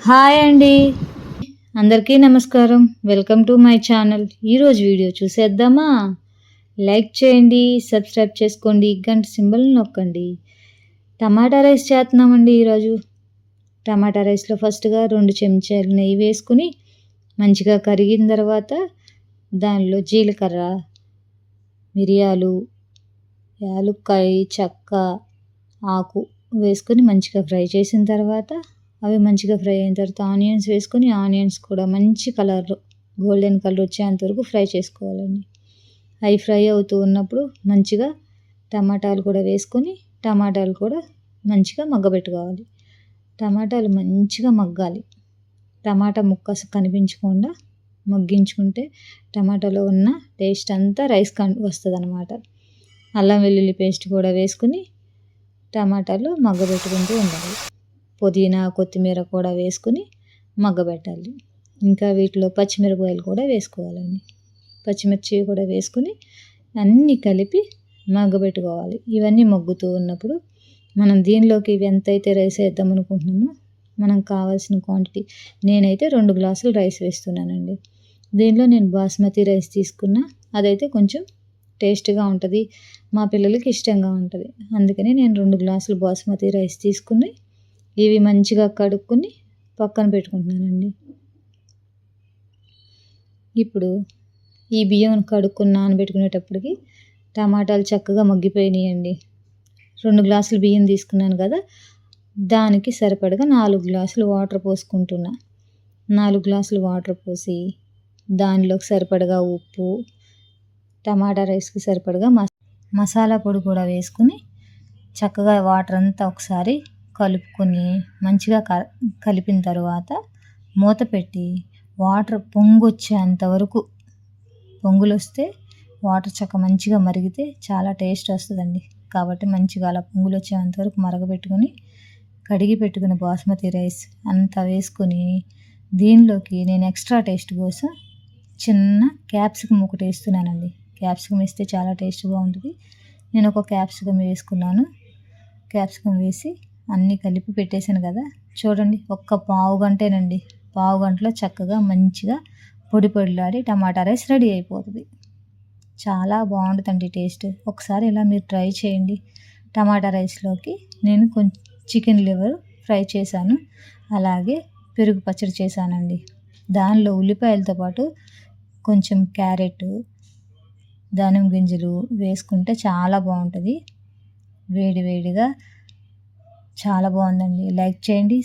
Hi అండి, అందరికీ నమస్కారం. Welcome to my channel. ఈరోజు వీడియో చూసేద్దామా? లైక్ చేయండి, సబ్స్క్రైబ్ చేసుకోండి, గంట సింబల్ నొక్కండి. టమాటా రైస్ చేస్తున్నామండి ఈరోజు. టమాటా రైస్లో ఫస్ట్గా 2 చెంచాలు నెయ్యి వేసుకుని మంచిగా కరిగిన తర్వాత దానిలో జీలకర్ర, మిరియాలు, యాలుక్కాయ, చెక్క, ఆకు వేసుకొని మంచిగా ఫ్రై చేసిన తర్వాత అవి మంచిగా ఫ్రై అయిన తర్వాత ఆనియన్స్ వేసుకొని ఆనియన్స్ కూడా మంచి కలర్ గోల్డెన్ కలర్ వచ్చేంత వరకు ఫ్రై చేసుకోవాలండి. అవి ఫ్రై అవుతూ ఉన్నప్పుడు మంచిగా టమాటాలు కూడా వేసుకొని టమాటాలు కూడా మంచిగా మగ్గబెట్టుకోవాలి. టమాటాలు మంచిగా మగ్గాలి. టమాటా ముక్క కనిపించకుండా మగ్గించుకుంటే టమాటాలో ఉన్న టేస్ట్ అంతా రైస్ వస్తుంది అన్నమాట. అల్లం వెల్లుల్లి పేస్ట్ కూడా వేసుకుని టమాటాలు మగ్గబెట్టుకుంటూ ఉండాలి. పుదీనా, కొత్తిమీర కూడా వేసుకుని మగ్గబెట్టాలి. ఇంకా వీటిలో పచ్చిమిరపకాయలు కూడా వేసుకోవాలండి. పచ్చిమిర్చి కూడా వేసుకుని అన్నీ కలిపి మగ్గబెట్టుకోవాలి. ఇవన్నీ మగ్గుతూ ఉన్నప్పుడు మనం దీనిలోకి ఎంతైతే రైస్ వేద్దాం అనుకుంటున్నామో మనకు కావాల్సిన క్వాంటిటీ, నేనైతే 2 గ్లాసులు రైస్ వేస్తున్నానండి. దీనిలో నేను బాస్మతి రైస్ తీసుకున్నా. అదైతే కొంచెం టేస్ట్గా ఉంటుంది, మా పిల్లలకి ఇష్టంగా ఉంటుంది. అందుకని నేను 2 గ్లాసులు బాస్మతి రైస్ తీసుకుని ఇవి మంచిగా కడుక్కొని పక్కన పెట్టుకుంటున్నానండి. ఇప్పుడు ఈ బియ్యం కడుక్కొని నానబెట్టుకునేటప్పటికి టమాటాలు చక్కగా మగ్గిపోయినాయండి. 2 గ్లాసులు బియ్యం తీసుకున్నాను కదా, దానికి సరిపడగా 4 గ్లాసులు వాటర్ పోసుకుంటున్నా. 4 గ్లాసులు వాటర్ పోసి దానిలోకి సరిపడగా ఉప్పు, టమాటా రైస్కి సరిపడగా మసాలా పొడి కూడా వేసుకుని చక్కగా వాటర్ అంతా ఒకసారి కలుపుకొని మంచిగా కలిపిన తర్వాత మూత పెట్టి వాటర్ పొంగొచ్చేంత వరకు, పొంగులు వస్తే వాటర్ మంచిగా మరిగితే చాలా టేస్ట్ వస్తుందండి. కాబట్టి మంచిగా అలా పొంగులు వచ్చేంత వరకు మరగబెట్టుకొని కడిగి పెట్టుకున్న బాస్మతి రైస్ అంతా వేసుకొని దీనిలోకి నేను ఎక్స్ట్రా టేస్ట్ కోసం చిన్న క్యాప్సికమ్ ఒకటి వేస్తున్నానండి. క్యాప్సికమ్ వేస్తే చాలా టేస్ట్గా ఉంటుంది. నేను ఒక క్యాప్సికమ్ వేసుకున్నాను. క్యాప్సికమ్ వేసి అన్నీ కలిపి పెట్టేశాను కదా, చూడండి ఒక్క పావు గంటేనండి. పావు గంటలో చక్కగా మంచిగా పొడి పొడిలాడి టమాటా రైస్ రెడీ అయిపోతుంది. చాలా బాగుంటుందండి టేస్ట్. ఒకసారి ఇలా మీరు ట్రై చేయండి. టమాటా రైస్లోకి నేను కొంచెం చికెన్ లివర్ ఫ్రై చేశాను, అలాగే పెరుగు పచ్చడి చేశానండి. దానిలో ఉల్లిపాయలతో పాటు కొంచెం క్యారెట్, దానిమ్మ గింజలు వేసుకుంటే చాలా బాగుంటుంది. వేడి వేడిగా చాలా బాగుందండి. లైక్ చేయండి.